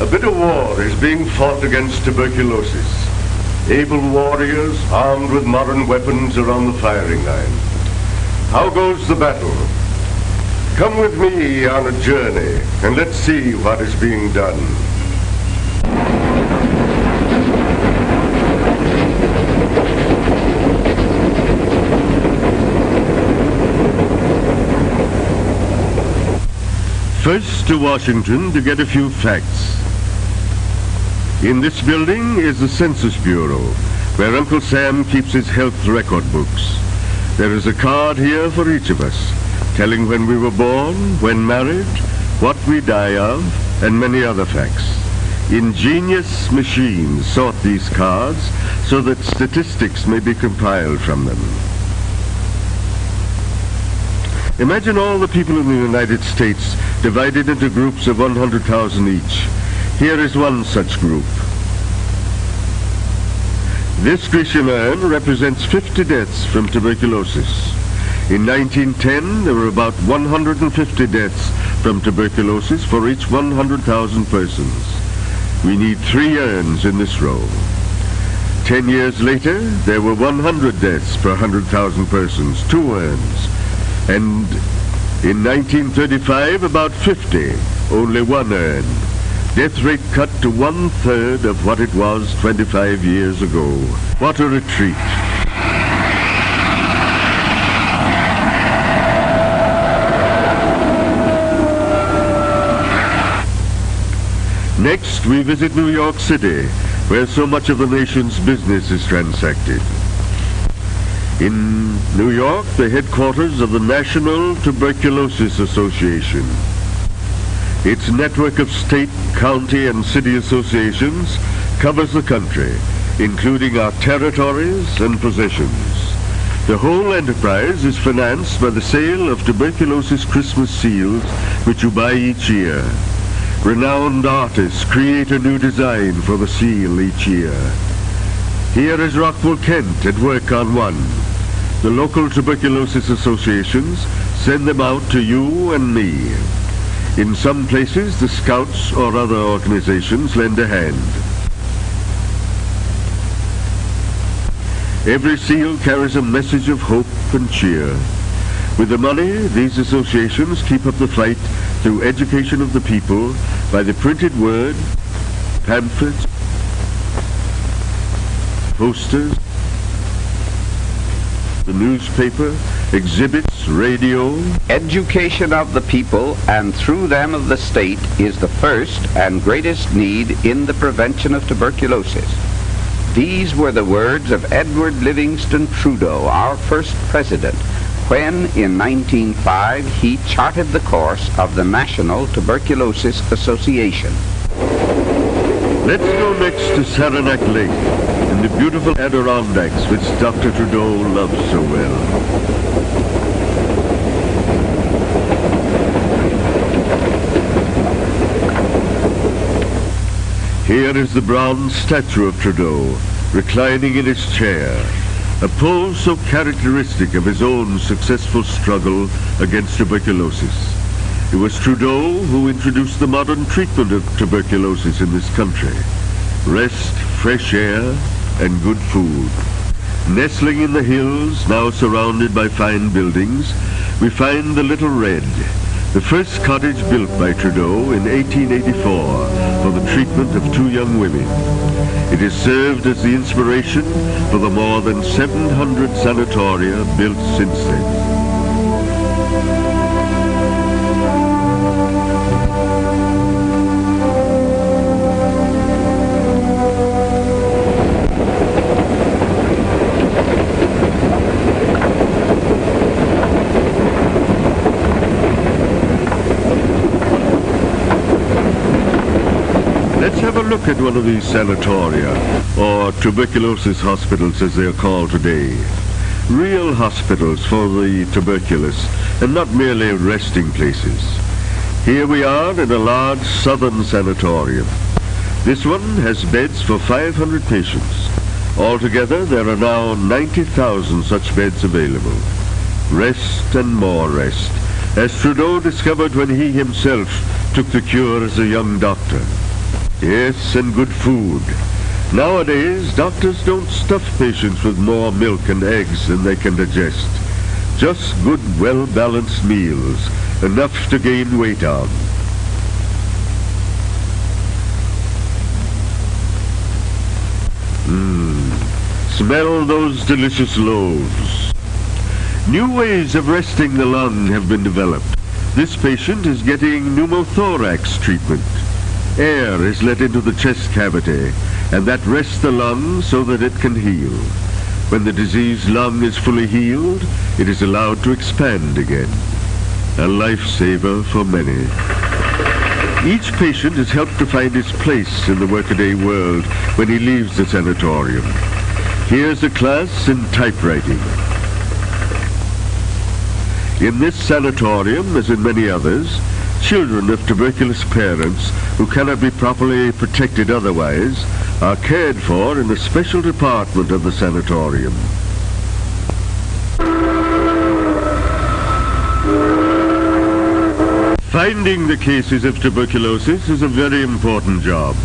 A bitter war is being fought against tuberculosis. Able warriors armed with modern weapons are on the firing line. How goes the battle? Come with me on a journey and let's see what is being done. First to Washington to get a few facts. In this building is the Census Bureau, where Uncle Sam keeps his health record books. There is a card here for each of us, telling when we were born, when married, what we die of, and many other facts. Ingenious machines sort these cards so that statistics may be compiled from them. Imagine all the people in the United States divided into groups of 100,000 each. Here is one such group. This Grecian urn represents 50 deaths from tuberculosis. In 1910, there were about 150 deaths from tuberculosis for each 100,000 persons. We need 3 urns in this row. 10 years later, there were 100 deaths per 100,000 persons, 2 urns. And in 1935, about 50, only 1 urn. Death rate cut to 1/3 of what it was 25 years ago. What a retreat. Next, we visit New York City, where so much of the nation's business is transacted. In New York, the headquarters of the National Tuberculosis Association. Its network of state, county, and city associations covers the country, including our territories and possessions. The whole enterprise is financed by the sale of tuberculosis Christmas seals, which you buy each year. Renowned artists create a new design for the seal each year. Here is Rockwell Kent at work on one. The local tuberculosis associations send them out to you and me. In some places, the Scouts or other organizations lend a hand. Every seal carries a message of hope and cheer. With the money, these associations keep up the fight through education of the people by the printed word, pamphlets, posters, the newspaper, exhibits, radio. Education of the people, and through them of the state, is the first and greatest need in the prevention of tuberculosis. These were the words of Edward Livingston Trudeau, our first president, when in 1905 he charted the course of the National Tuberculosis Association. Let's go next to Saranac Lake and the beautiful Adirondacks which Dr. Trudeau loves so well. Here is the bronze statue of Trudeau, reclining in his chair, a pose so characteristic of his own successful struggle against tuberculosis. It was Trudeau who introduced the modern treatment of tuberculosis in this country. Rest, fresh air, and good food. Nestling in the hills, now surrounded by fine buildings, we find the Little Red, the first cottage built by Trudeau in 1884 for the treatment of 2 young women. It has served as the inspiration for the more than 700 sanatoria built since then. Let's have a look at one of these sanatoria, or tuberculosis hospitals as they are called today. Real hospitals for the tuberculous, and not merely resting places. Here we are in a large southern sanatorium. This one has beds for 500 patients. Altogether, there are now 90,000 such beds available. Rest and more rest, as Trudeau discovered when he himself took the cure as a young doctor. Yes, and good food. Nowadays, doctors don't stuff patients with more milk and eggs than they can digest. Just good, well-balanced meals, enough to gain weight on. Smell those delicious loaves. New ways of resting the lung have been developed. This patient is getting pneumothorax treatment. Air is let into the chest cavity, and that rests the lung so that it can heal. When the diseased lung is fully healed, it is allowed to expand again. A lifesaver for many. Each patient is helped to find his place in the workaday world when he leaves the sanatorium. Here's a class in typewriting. In this sanatorium, as in many others, children of tuberculous parents who cannot be properly protected otherwise are cared for in a special department of the sanatorium. Finding the cases of tuberculosis is a very important job.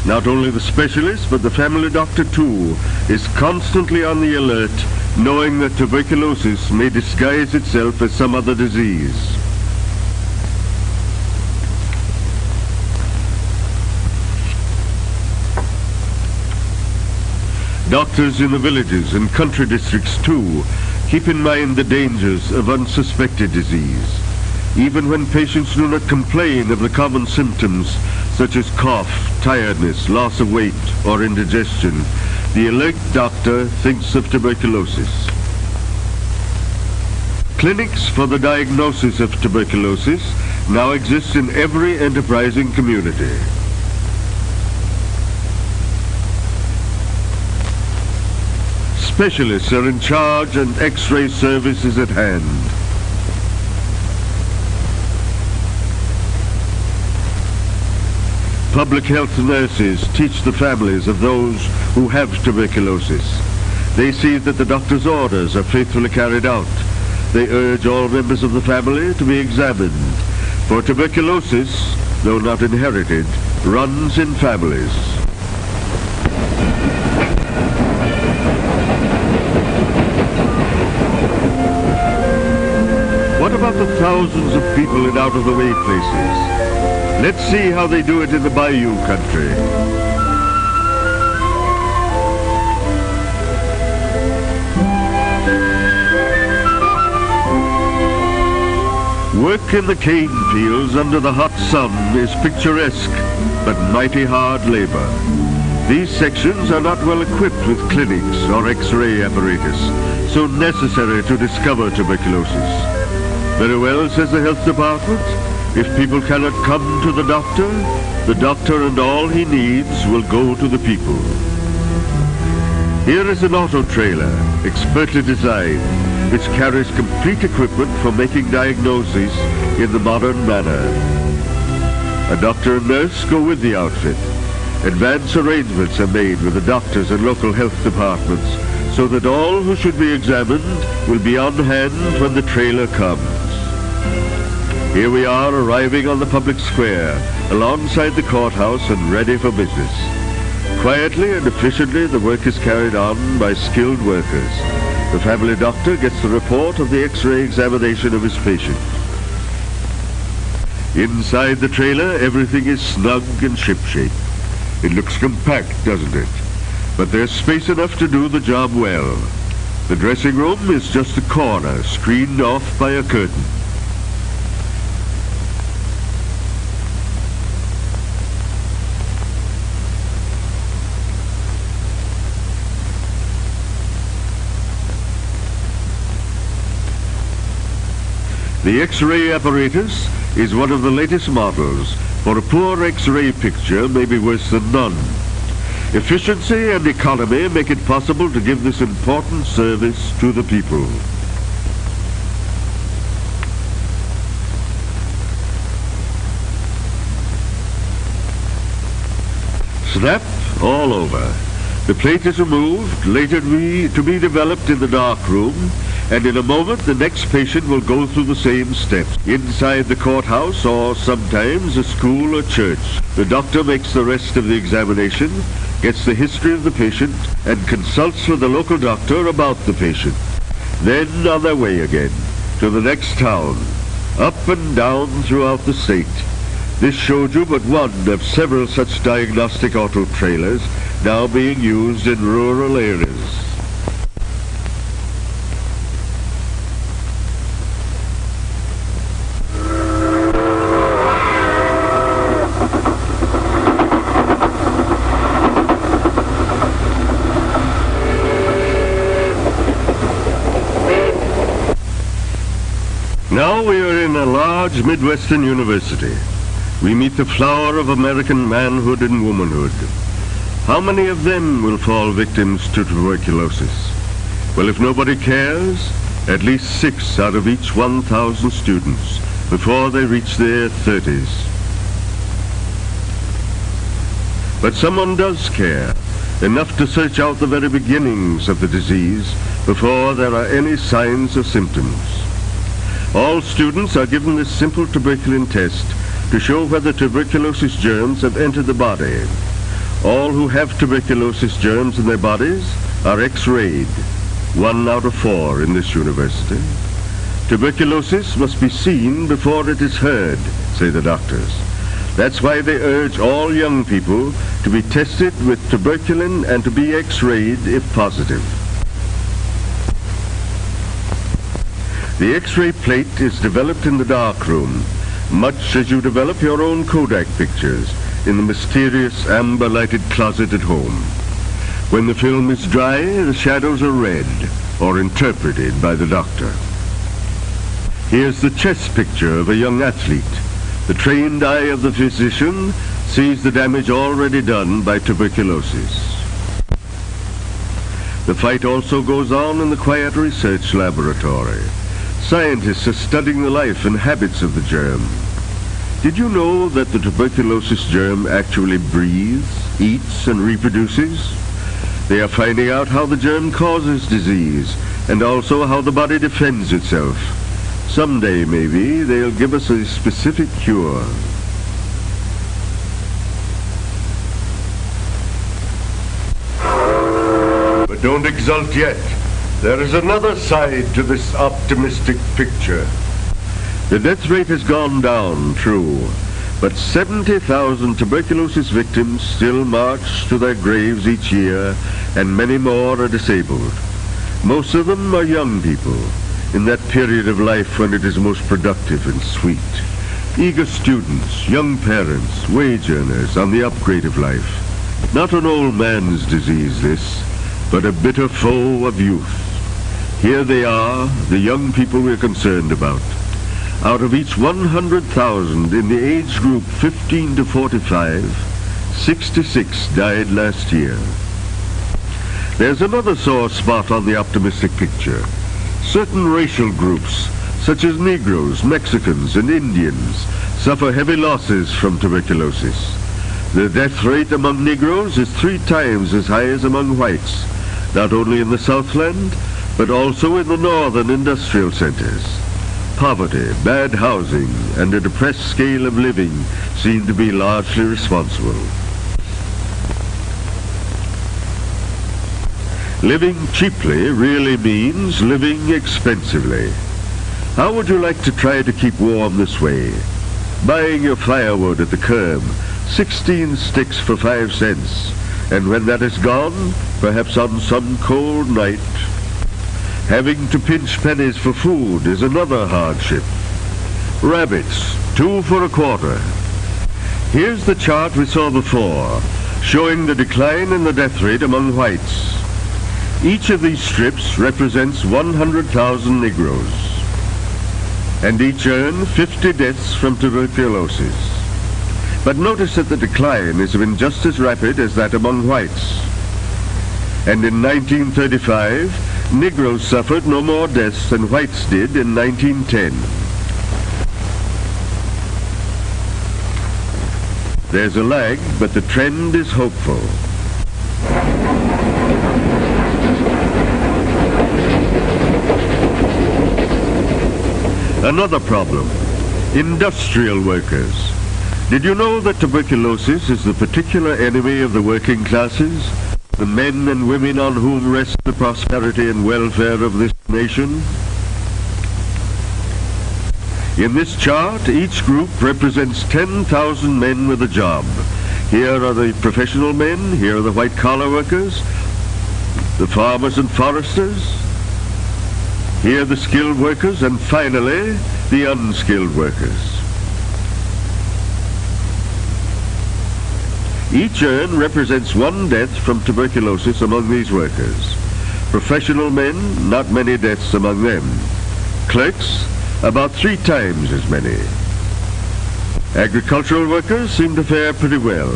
Not only the specialist, but the family doctor too is constantly on the alert, knowing that tuberculosis may disguise itself as some other disease. Doctors in the villages and country districts too keep in mind the dangers of unsuspected disease. Even when patients do not complain of the common symptoms such as cough, tiredness, loss of weight, or indigestion, the alert doctor thinks of tuberculosis. Clinics for the diagnosis of tuberculosis now exist in every enterprising community. Specialists are in charge and X-ray service is at hand. Public health nurses teach the families of those who have tuberculosis. They see that the doctor's orders are faithfully carried out. They urge all members of the family to be examined. For tuberculosis, though not inherited, runs in families. What about the thousands of people in out-of-the-way places? Let's see how they do it in the Bayou country. Work in the cane fields under the hot sun is picturesque, but mighty hard labor. These sections are not well equipped with clinics or X-ray apparatus, so necessary to discover tuberculosis. Very well, says the health department. If people cannot come to the doctor and all he needs will go to the people. Here is an auto trailer, expertly designed, which carries complete equipment for making diagnoses in the modern manner. A doctor and nurse go with the outfit. Advance arrangements are made with the doctors and local health departments so that all who should be examined will be on hand when the trailer comes. Here we are arriving on the public square, alongside the courthouse and ready for business. Quietly and efficiently the work is carried on by skilled workers. The family doctor gets the report of the X-ray examination of his patient. Inside the trailer, everything is snug and shipshape. It looks compact, doesn't it? But there's space enough to do the job well. The dressing room is just a corner, screened off by a curtain. The X-ray apparatus is one of the latest models, for a poor X-ray picture may be worse than none. Efficiency and economy make it possible to give this important service to the people. Snap all over. The plate is removed, later to be developed in the dark room, And in a moment, the next patient will go through the same steps. Inside the courthouse, or sometimes a school or church, the doctor makes the rest of the examination, gets the history of the patient, and consults with the local doctor about the patient. Then on their way again, to the next town, up and down throughout the state. This showed you but one of several such diagnostic auto trailers now being used in rural areas. Now we are in a large Midwestern university. We meet the flower of American manhood and womanhood. How many of them will fall victims to tuberculosis? Well, if nobody cares, at least 6 out of each 1,000 students before they reach their 30s. But someone does care, enough to search out the very beginnings of the disease before there are any signs or symptoms. All students are given this simple tuberculin test to show whether tuberculosis germs have entered the body. All who have tuberculosis germs in their bodies are X-rayed, 1 out of 4 in this university. Tuberculosis must be seen before it is heard, say the doctors. That's why they urge all young people to be tested with tuberculin and to be X-rayed if positive. The X-ray plate is developed in the darkroom, much as you develop your own Kodak pictures in the mysterious amber-lighted closet at home. When the film is dry, the shadows are read or interpreted by the doctor. Here's the chest picture of a young athlete. The trained eye of the physician sees the damage already done by tuberculosis. The fight also goes on in the quiet research laboratory. Scientists are studying the life and habits of the germ. Did you know that the tuberculosis germ actually breathes, eats, and reproduces? They are finding out how the germ causes disease and also how the body defends itself. Someday, maybe, they'll give us a specific cure. But don't exult yet. There is another side to this optimistic picture. The death rate has gone down, true, but 70,000 tuberculosis victims still march to their graves each year, and many more are disabled. Most of them are young people, in that period of life when it is most productive and sweet. Eager students, young parents, wage earners on the upgrade of life. Not an old man's disease, this, but a bitter foe of youth. Here they are, the young people we're concerned about. Out of each 100,000 in the age group 15 to 45, 66 died last year. There's another sore spot on the optimistic picture. Certain racial groups, such as Negroes, Mexicans, and Indians, suffer heavy losses from tuberculosis. The death rate among Negroes is 3 times as high as among whites, not only in the Southland, but also in the northern industrial centers. Poverty, bad housing, and a depressed scale of living seem to be largely responsible. Living cheaply really means living expensively. How would you like to try to keep warm this way? Buying your firewood at the curb, 16 sticks for 5 cents, and when that is gone, perhaps on some cold night, having to pinch pennies for food is another hardship. Rabbits, 2 for a quarter. Here's the chart we saw before, showing the decline in the death rate among whites. Each of these strips represents 100,000 Negroes, and each earn 50 deaths from tuberculosis. But notice that the decline has been just as rapid as that among whites. And in 1935, Negroes suffered no more deaths than whites did in 1910. There's a lag, but the trend is hopeful. Another problem, industrial workers. Did you know that tuberculosis is the particular enemy of the working classes, the men and women on whom rests the prosperity and welfare of this nation? In this chart, each group represents 10,000 men with a job. Here are the professional men, here are the white-collar workers, the farmers and foresters, here the skilled workers, and finally, the unskilled workers. Each urn represents one death from tuberculosis among these workers. Professional men, not many deaths among them. Clerks, about 3 times as many. Agricultural workers seem to fare pretty well.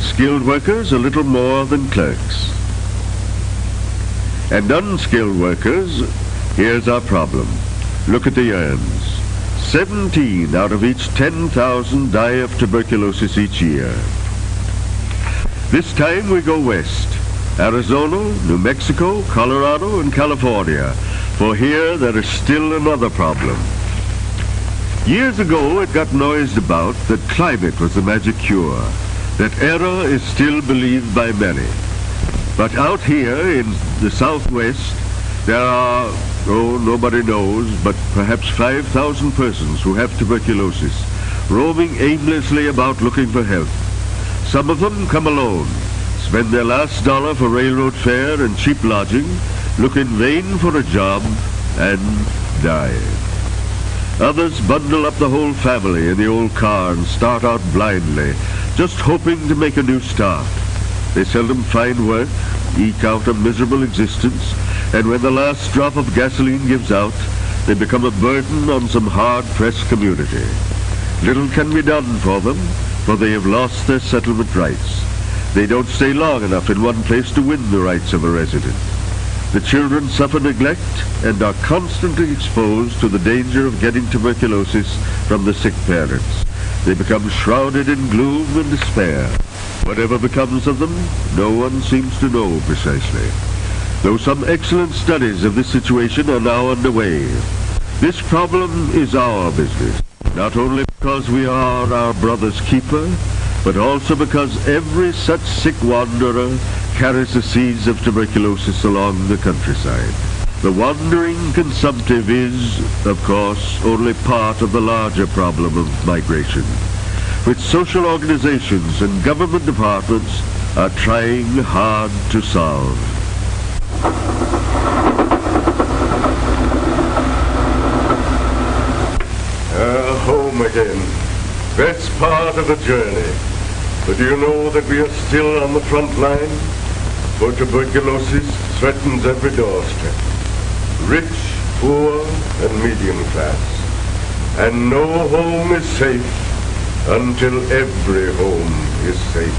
Skilled workers, a little more than clerks. And unskilled workers, here's our problem. Look at the urns. 17 out of each 10,000 die of tuberculosis each year. This time we go west. Arizona, New Mexico, Colorado, and California. For here there is still another problem. Years ago it got noised about that climate was the magic cure. That error is still believed by many. But out here in the Southwest, there are, nobody knows, but perhaps 5,000 persons who have tuberculosis, roaming aimlessly about looking for help. Some of them come alone, spend their last dollar for railroad fare and cheap lodging, look in vain for a job, and die. Others bundle up the whole family in the old car and start out blindly, just hoping to make a new start. They seldom find work, eke out a miserable existence, and when the last drop of gasoline gives out, they become a burden on some hard-pressed community. Little can be done for them, for they have lost their settlement rights. They don't stay long enough in one place to win the rights of a resident. The children suffer neglect and are constantly exposed to the danger of getting tuberculosis from the sick parents. They become shrouded in gloom and despair. Whatever becomes of them, no one seems to know precisely. Though some excellent studies of this situation are now underway, this problem is our business, not only because we are our brother's keeper, but also because every such sick wanderer carries the seeds of tuberculosis along the countryside. The wandering consumptive is, of course, only part of the larger problem of migration, which social organizations and government departments are trying hard to solve. Home again. Best part of the journey. But do you know that we are still on the front line? For tuberculosis threatens every doorstep. Rich, poor, and medium class. And no home is safe until every home is safe.